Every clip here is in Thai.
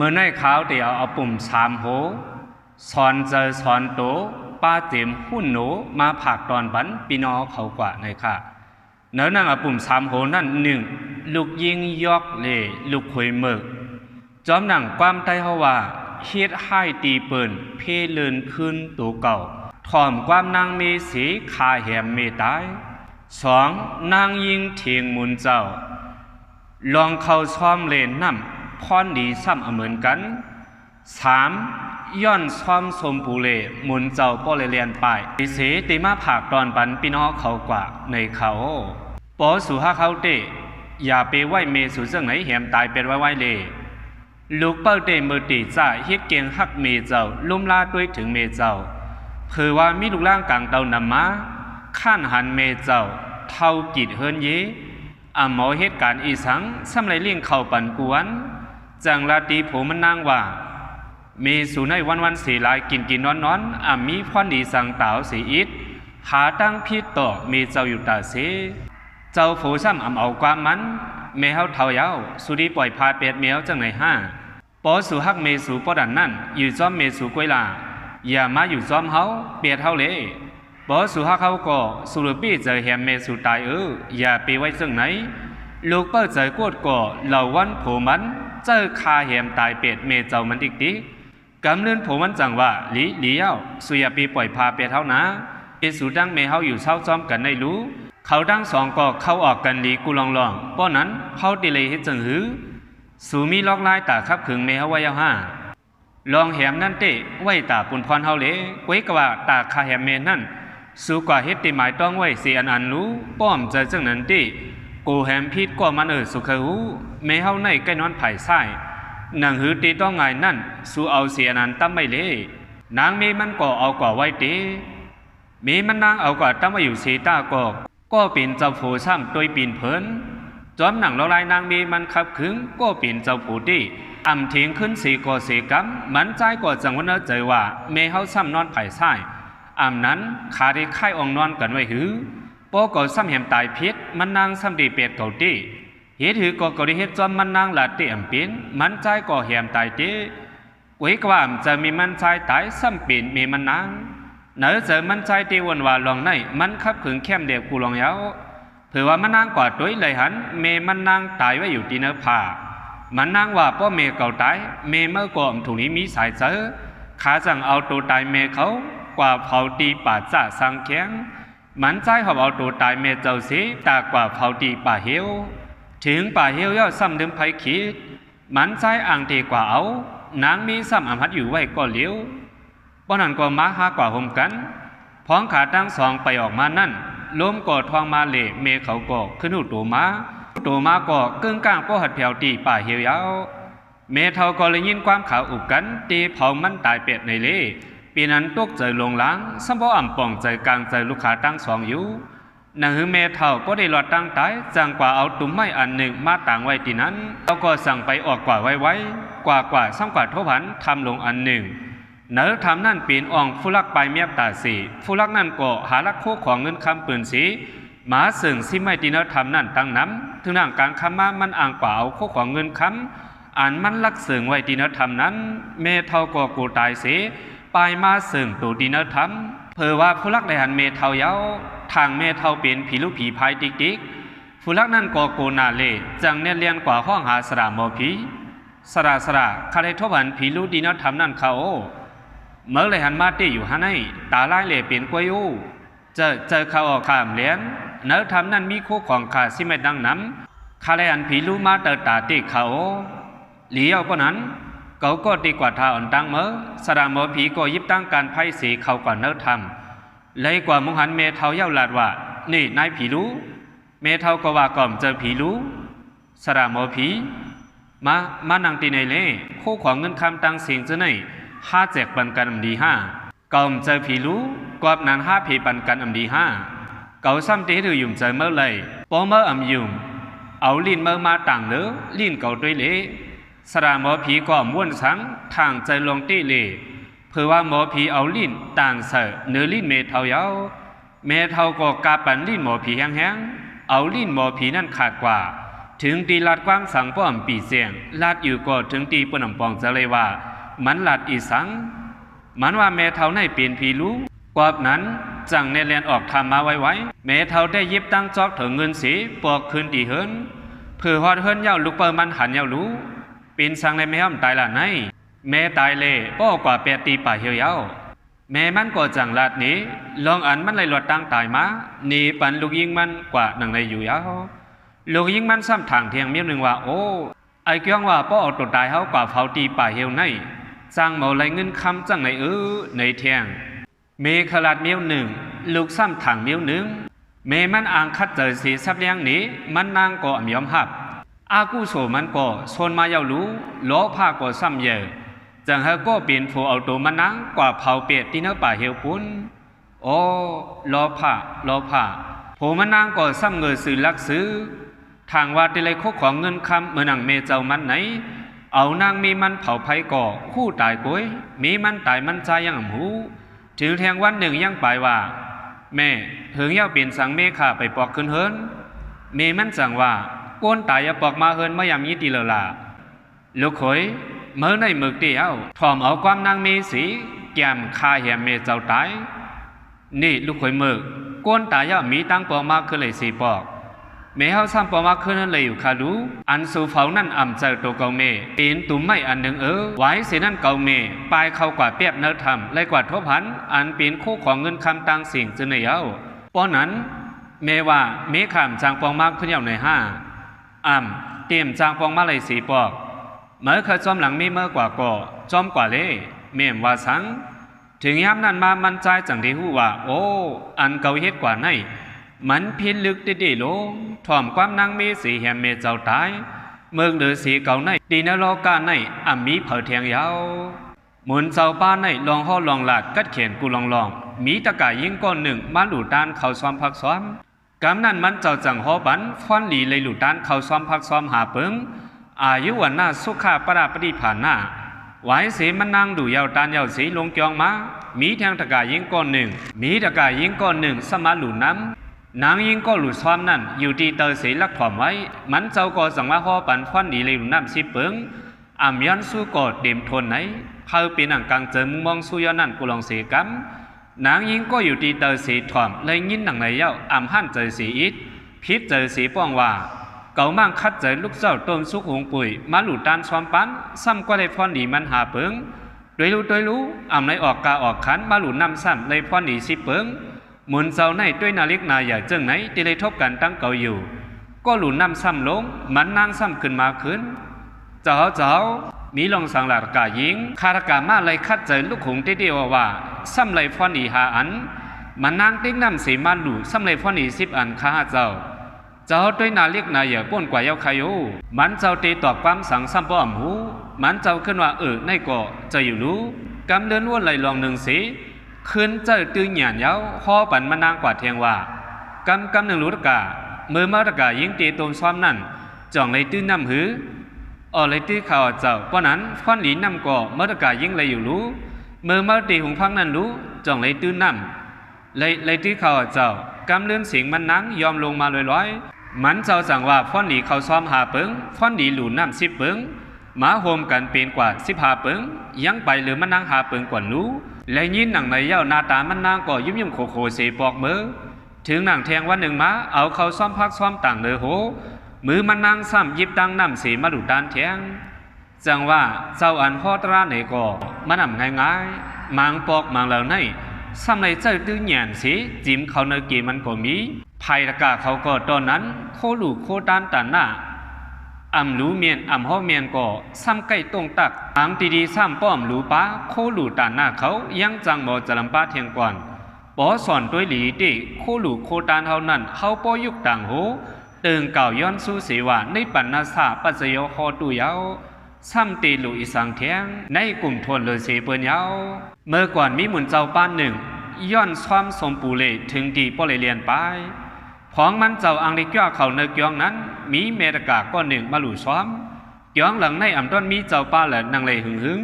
เมื่อในข่าวเดียวเอาปุ่มสามโหสอนเจอสอนโตป้าเต็มหุ่นหนูมาผักตอนบันปีนอเขากว่าในค่ะเนื้อนั่งเอาปุ่มสามโหนั่นหนึ่งลูกยิงยอกเล่ลูกคุยเมือกจอมหนังความใต้เขาว่าเฮ็ดให้ตีเปิ่นเพเลินขึ้นตัวเก่าถ่อมความนางเมสีขาแหมเมตายสองนางยิงเทียงมุนเจ้าลองเข้าซ้อมเล่นน้ำพรดีซ้ำเหมือนกันสามย้อนซ้อมสมปูเลหมุนเจ้าป้อเลียนไปดิเสติมาผากตอนปันพี่น้องเขากว่าในเขาปอสู่ห้าเขาเตอย่าไปไหวเมสู่เรื่องไหนแหมตายเป็นไว้เลยลูกเป้าเตมือตีจ่าเฮ็ดเกียงหักเมเจ้าลุ่มลาด้วยถึงเมเจ้าเผื่อว่ามีลูกล่างกลางเตานำมาข้านหันเมเจ้าเท่ากิดเฮินเยหมอเหตุการณ์อีสังซ้ำไรเลี่ยงเข่าปั่นกวนจังลาตีผมมันนางว่ามีสู่ในวันสีลายกินนอนมีพรดีสังเต่าสีอิดหาตั้งพิษต่อมีเจ้าอยู่ตาเสเจ้าผูซ้ำเอาความมันเมเฮาเท่ายาวสุดีปล่อยพาเป็ดเมียวจังไหนห้าปอสู่ฮักเมสู่ปอดันนั่นอยู่จอมเมสู่กวยลาอย่ามาอยู่จอมเฮาเปียดเฮาเลยปอสู่ฮักเขาก็สุรปีเจอแหมเมสู่ตายอย่าไปไว้จังไหนลูกเปิ้ลเจอกวดก่อเหล่าวันโผมันเจอคาแหมตายเป็ดเมเจ้ามันดิกกำเนินผมมันจังว่าหลีเย้าสุยาปีปล่อยพาเป็ดเฮานะเอสู่ดังเมเฮาอยู่เศร้าจอมกันได้รู้เขาทั้งสองก็เข้าออกกันลีกูลองป้อนั้นเขาติเลยเฮ็ดจังหือสูมีล็อกลายตาคับขึงเมเฮาไว้ยาวห้าลองแหมนั่นเตะไว้ตาปุ่นพรเฮาเลยไว้กว่าตาคาแหมเมนั่นสูกว่าเฮ็ดติหมายต้องไว้เสียอันรู้ป้อมเจอจังนั้นติกูแหมพิษก็มันสุขหูเมเฮาในใกล้นอนไผ่ไส้หนังหือตีต้องไงนั่นสูเอาเสียนันตั้มไม่เลยนางเมมันก็เอากว่าไว้เตเมมันนางเอากว่าตั้มไว้อยู่เสตาก็เป็นเจ้าผู้ซ้ำโดยปีนเพิ่นจอมหนังเราลายนางเมมันขับขึงก็เป็นเจ้าผู้ที่เถียงขึ้นสีก่อสีกำมันใจก่อจังวันเจอว่าเมเฮาซ้ำนอนไผ่ไส้นั้นขาได้ไข่องนอนกันไว้หือปอก็ซ้ำแหมตายพิษมันนางซ้ำดีเป็ดเก่าตีเฮ็ดหือก็ได้เฮ็ดจอมมันนางลาเตเป็นมันใจก็แหมตายเตไว้กว่าจะมีมันใจตายซ้ำเป็นมีมันนางเนื้อเจอมันใจตีวันว่าลองในมันขับขึงเข้มเด็กกูลองเย้าเผื่อว่ามันนางกว่าตัวเลยหันเมมันนางตายไว้อยู่ที่เนื้อผ้ามันนางว่าป้อเมเก่าตายเมเมื่อก่อนถุงนี้มีสายเจอขาจังเอาตัวตายเมเขากว่าเผาตีป่าจ่าสังแข็งมันใจหอบเอาตัวตายเมเจ้าสีตากว่าเผาตีป่าเหี่ยวถึงป่าเหี่ยวย่อซ้ำดึงไผ่ขีดมันใจอ่างตีกว่าเอานางมีซ้ำอำหัดอยู่ไว้ก็เลี้ยวป้อนั้นก็มาหากว่าห่มกันพ้องขาทั้งสองไปออกมานั่นล้มกอดทองมาเล่เมเขาก็ขึ้นหูตัวมาก็กึ่งกลางป้อหัดแผ่วตีป่าเหี่ยวยาวเมเท่าก็เลยยินความขาวอุกกันตีเผามันตายเป็ดในเล่ปีนั้นตกใจลงล้างสัมบ่อ่ำป่องใจกลางใจลูกขาตั้งสองอยู่นางหือเมเท่าก็ได้หลอดตั้งตายจังกว่าเอาตุ้มไม้อันหนึ่งมาต่างไว้ที่นั้นเขาก็สั่งไปออกกว่าไว้กว่าซ้ำกว่าทพันทำลงอันหนึ่งเนื้อทำนั่นปีนอ่องฟุลักไปเมียบตาสีฟุลักนั่นก็หาลักโคของเงินคำปืนสีหมาสึ่งซิไม่ตีเนื้อทำนั่นตั้งน้ำถึงนั่งกลางคำมามันอ่างกว่าเอาโคของเงินคำอ่านมันลักสึ่งไว้ตีเนื้อทำนั้นเมเท่าก็กูตายสีปลายมาสึ่งตัวตีเนื้อทำเผื่อว่าฟุลักได้หันเมเท่าเย้าทางเมเท่าเป็นผีลูกผีพายติ๊กฟุลักนั่นก็โกนาเล่จังเนียเลียนกว่าห้องหาสระหมอผีสระคาเลทบันผีลูกดีเนื้อทำนั่นเขาเมื่อเลยหันมาตีอยู่ฮันไอตาไล่เล่เป็นกวยอูเจอเขาออกขามเลี้ยนเนื้อทำนั่นมีคู่ของขาซิไม่ดังน้ำคาเลยหันผีลูมาเตอตาตีเขาเหลียวก็นั้นเขาก็ดีกว่าท่าอ่อนตั้งเมื่อสระหมอผีก็ยิบตั้งการไพ่สีเขาก่อนเนื้อทำเลยกว่ามุหันเมเทาเย้าหลาดว่านี่นายผีลูเมเทาก็ว่าก่อมเจอผีลูสระหมอผีมานั่งตีในเล่คู่ของเงินคำตั้งเสียงจะไหน5 แจกปันกันดี5ก่อมเจอผีรู้กอบนั้น5ผีปันกันดี5เก่าซ้ำตีถือยุ่มเจอเมื่อไรป้อเมื่อยุ่มเอาลิ้นเมื่อมาต่างเนื้อลิ้นเก่าด้วยเละสระหมอผีก็ม้วนสังทางใจลงตีเละเพื่อว่าหมอผีเอาลิ้นต่างเสเนื้อลิ้นเมเทาเย้าเมเทาก็กาปันลิ้นหมอผีแห้งเอาลิ้นหมอผีนั่นขาดกว่าท ถึงตีลาดความสังป้อมปีเสียงลาดอยู่ก็ถึงตีปนำปองจะเลยว่ามันลาดอีสังมันว่าแม่เท่าในเปลี่ยนผีรู้กอบนั้นจังในเรียนออกทำมาไว้แม่เท่าได้ยิบตั้งจอกถึงเงินสีปอกคืนตีเฮินเพื่อฮอดเฮินเย้าลูกเปิมันหันเย้ารู้เป็นสังในแม่ห้อมตายละในแม่ตายเล่ป้อกว่า8 ตีป่าเหี่ยวเย้าแม่มันก็จังลาดนี้ลองอันมันเลยหลดตั้งตายมาหนีปันลูกยิงมันกว่าหนังในอยู่เย้าลูกยิงมันซ้ำทางเทียงเมียหนึ่งว่าโอ้ไอ้เกี้ยงว่าป้อเอาตัวตายเขากว่าเผาตีป่าเหี่ยวในจังเมาไรเงินคำจังในในเทียงเมขลาดเมียวหนึ่งลูกซ้ำทางเมียวหนึ่งเมมันอ่างคัดเจอสีซับเลี้ยงนี้มันนางก็ยอมหับอากูโสมันก็ชนมาเย้ารู้ล้อผ้าก็ซ้ำเยอะจังเฮก็เปลี่ยนผู้เอาตัวมันนังกว่าเผาเป็ดที่เนื้อป่าเหี่ยวปุ้นโอ้ล้อผ้าผู้มันนังก็ซ้ำเงยซื้อลักซื้อทางว่าที่ไรโคของเงินคำเมื่อนังเมเจ้ามันไหนเอานางมีมันเผาไผ่ก่อคู่ตายก้อยมีมันตายมันใจยังหูถึงแทงวันหนึ่งยังไปว่าแม่เหิงเย้าเปลี่ยนสังเมฆาไปปอกขึ้นเฮินเมมันสั่งว่าก้นตายอย่าปอกมาเฮินไม่ยามยี่ตีเลล่ะลูกขอยเมื่อในมือเดียวถ่อมเอาความนางมีสีแก้มคาแหมเมเจ้าตายนี่ลูกขอยมือก้นตายอย่ามีตั้งปอกมาคือเลยสีปอกเมเฮาซ้ำปอมาขึ้นนั่นเลยอยู่คารู้อันสู่เฝ้านั่นอ่ำเจอตัวเก่าเมเป็นตุ่มไม่อันหนึ่งไว้เสียนั่นเก่าเมปลายเข้ากว่าเปียบเนื้อทำเลยกว่าทบหันอันเป็นคู่ของเงินคำต่างสิ่งจะในเย้าป้อนนั้นเมว่าเมขามจางปองมากขึ้นเย้าในอ่ำเตรียมจางปองมาเลยสีปอกเมื่อเคยจอมหลังมีเมื่อกว่าก่อจอมกว่าเล่เมมว่าสังถึงย้ำนั้นมามันใจจังที่หูว่าโอ้อันเก่าเฮ็ดกว่าในมันพิลึกดีๆลงถ่อมความนางมีสีแหมเมเจ้าตายเมืองเดือสีเก่าในตีนรกาในอ่ำมีเผาเทียงยาวหมุนเจ้าป้าในลองห่อลองหลาดกัดเขียนกูลองมีตะกายยิงก้อนหนึ่งมาหลู่ด้านเขาซ้อมพักซ้อมกำนั้นมันเจ้าจังห่อบันฟันหลีเลยหลู่ด้านเขาซ้อมพักซ้อมหาเปิงอายุวันหน้าสุขาประดาปฏิผ่านหน้าไว้เสีมันนางดูยาวตานยาวสีลงเกียงมามีแทงตะกายยิงก้อนหนึ่งมีตะกายยิงก้อนหนึ่งสมาหลู่น้ำนางยิงก็หลุดซ้อมนั่นอยู่ที่เตอเสียลักถ่อมไว้มันเจ้าก็สั่งมาห่อปันฟันดีเลยหลุดน้ำสิเปิงอ่ำยันสู้กอดเต็มทนไหนเขาเป็นหนังกลางเจอมองสู้ย้อนนั่นกูลองเสียกัมนางยิงก็อยู่ที่เตอเสียถ่อมเลยยินหนังไหนเย้าอ่ำหั่นเจอสีอิดพิษเจอสีป้องว่าเก่ามั่งคัดเจอลูกเจ้าต้นสุกหงปุ๋ยมาหลุดด้านซ้อมปันซ้ำก็เลยฟันดีมันหาเปิงโดยรู้อ่ำในออกกาออกขันมาหลุดน้ำซ้ำเลยฟันดีสิเปิงหมุนเจ้าในด้วยนาฬิกาใหญ่เจิงไหนที่ได้ทบกันตั้งเก่าอยู่ก็หลุนน้ำซ้ำลงมันนางซ้ำขึ้นมาขึ้นเจ้ามีลองสังหลาดกายิงคารกามาเลยคัดเจอลูกหงที่เดียวว่าซ้ำเลยฟันอีหาอันมันนางติ๊กน้ำสีมาหลู่ซ้ำเลยฟันอี10 อันข้าเจ้าด้วยนาฬิกาใหญ่ป้นกว่าเย้าขยมันเจ้าตีตอบความสังซ้ำป้อมหูมันเจ้าขึ้นว่าในเกาะจะอยู่รู้กำเดินวนไหลลองหนึ่งสีคืนเจอตื้อหยานเย้าห่อปันมานางกว่าเทียงว่ากำหนึ่งรู้ตะกาเมื่อมาตะกายิงตีตนซ้อมนั่นจ่องเลยตื้อน้ำหือเลยตื้อข่าวเจ้าเพราะนั้นฟันหลีน้ำก่อเมื่อตะกายิงเลยอยู่รู้เมื่อมาตีหงพักนั่นรู้จ่องเลยตื้อน้ำเลยตื้อข่าวเจ้ากำเลื่อนเสียงมันนังยอมลงมาลอยมันเจ้าสั่งว่าฟันหลีเขาซ้อมหาเปิงฟันหลีหลู่น้ำ10 เปิงมาโฮมกันเป็นกว่า15 เปิงยังไปหรือมันนั่งหาเปิงกว่ารู้และยินหนังในเย้าหน้าตามันนางก็ยิ้มโคเสียปอกมือถึงหนังแทงวันหนึ่งมาเอาเขาซ้อมพักซ้อมต่างเลยโหมือมันนางซ้ำยิบดังน้ำสีมาดูดานแทงจังว่าเจ้าอันพ่อตราไหนก็มันนำง่ายมังปอกมังเหล่าในซ้ำในเจ้าตื้อหยานสีจิ้มเขาเนกีมันก็มีภัยตะกาเขาก็ตอนนั้นโคลูกโคดานตันหน้าอ่ำหลูเมียนอ่ำห่อเมียนก็ซ้ำใกล้ตรงตักอ่ำดีซ้ำป้อมหลูป้าโคหลูตานหน้าเขายังจังบ่จะลำป้าเทียงก่อนปอสอนด้วยหลีดิโคหลูโคตานเท่านั้นเขาป้อยุกต่างโหตึงเก่าย้อนสู้สีว่าในปัญนาสาปัจโยคอตุยาวซ้ำตีหลูอีสังเทียงในกลุ่มทวนเลยเสียเปิ้นยาวเมื่อก่อนมีหมุนเจ้าป้านหนึ่งย้อนซ้อมสมปูเลถึงดีป้อเลยเรียนไปของมันเจ้าอังได้ย่อเขาเนกยองนั้นมีเมตกาก้อนหนึ่งมาหลู่ซ้อมยองหลังในอ่ำต้นมีเจ้าป้าและนางเลยหึง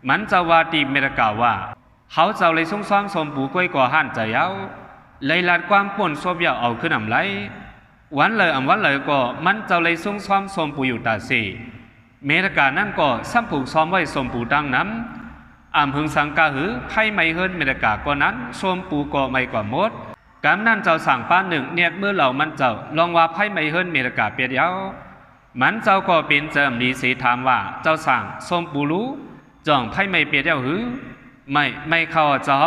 มันเจ้าวาตีเมตกาว่าเขาเจ้าเลยส่งซ้อมสมปูก้อยก่อหันใจเย้าเลยลาดความป่นซบยาวเอาขึ้นอ่ำไหล วันเลยวันเลยก็มันเจ้าเลยส่งซ้อมสมปูอยู่ตาสีเมรกานั่นก็ซ้ำผูกซ้อมไว้สมปูดังน้ำหึงสังกาหือไพ่ไม่เฮิรนเมรกาก็นั้นสมปูก็ไม่กว่ามดกำนั่นเจ้าสั่งป้าหนึ่งเนียดเมื่อเหล่ามันเจ้าลองว่าไพ่ไม่เฮิรนเมรกาเปียดยาวมันเจ้าก็เป็นเจิมดีสีถามว่าเจ้าสั่งสมปูรู้จ่องไพ่ไม่เปียดยาวหือไม่เข้าเจ้า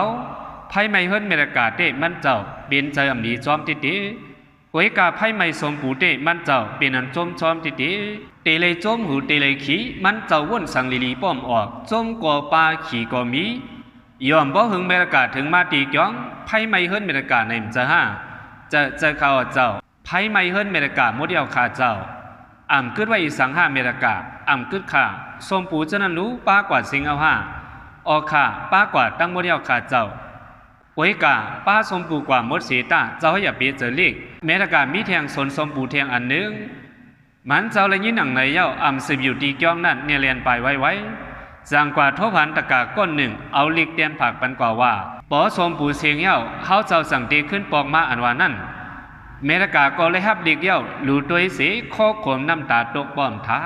ไพ่ไม่เฮิรนเมรกาเตมันเจ้าเป็นเจิมดีจอมติติไว้กาไพ่ไม่สมปูเตมันเจ้าเป็นอันจมจอมติติเตเลยจมหูเตเลยขี้มันเจ้าว่นสังลีป้อมออกจมก่อปลาขี่ก่อมียอมบ่หึงเมรกาถึงมาตีจ้องไพ่ไม่เฮิรนเมรกาในมจะห้าจะเข้าเจ้าไพ่ไม่เฮิรนเมรกาหมดเดียวขาเจ้ากึดไว้สังห้าเมรกากึดขาสมปูจะนั้นรู้ป้ากว่าสิงเอาห้าออกขาป้ากว่าตั้งหมดเดียวขาเจ้าไว้กาป้าสมปูกว่ามดเสตาเจ้าอย่าเปียเจอเลีกเมรกามีแทงสนสมปูแทงอันหนึ่งมันเจ้าเลยยินหนังในเย้าสิบอยู่ตีจ้องนั่นเนี่ยเรียนไปไว้จางกว่าทบพันตะกาก้นหนึ่งเอาลิกเตียนผักปันกว่าว่าปอสมปูเสียงเย้าเขาเจ้าสั่งตีขึ้นปองมาอันว่านั่นเมรกาก็เลยฮับลิกเย้าหลูตัวสีข้อขมน้ำตาตกป้อมท้า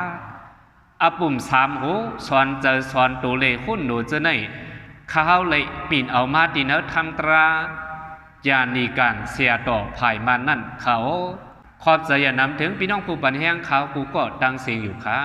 ปุ่มสามหูสอนเจอสอนตัวเลยหุ่นหนูจะไหนข้าวเลยปีนเอามาดีเนอทำตราญาณีการเสียต่อภายมานั่นเขาขอบใจอย่านำถึงพี่น้องผู้ปันแห้งเขากูก็ดังเสียงอยู่ค่ะ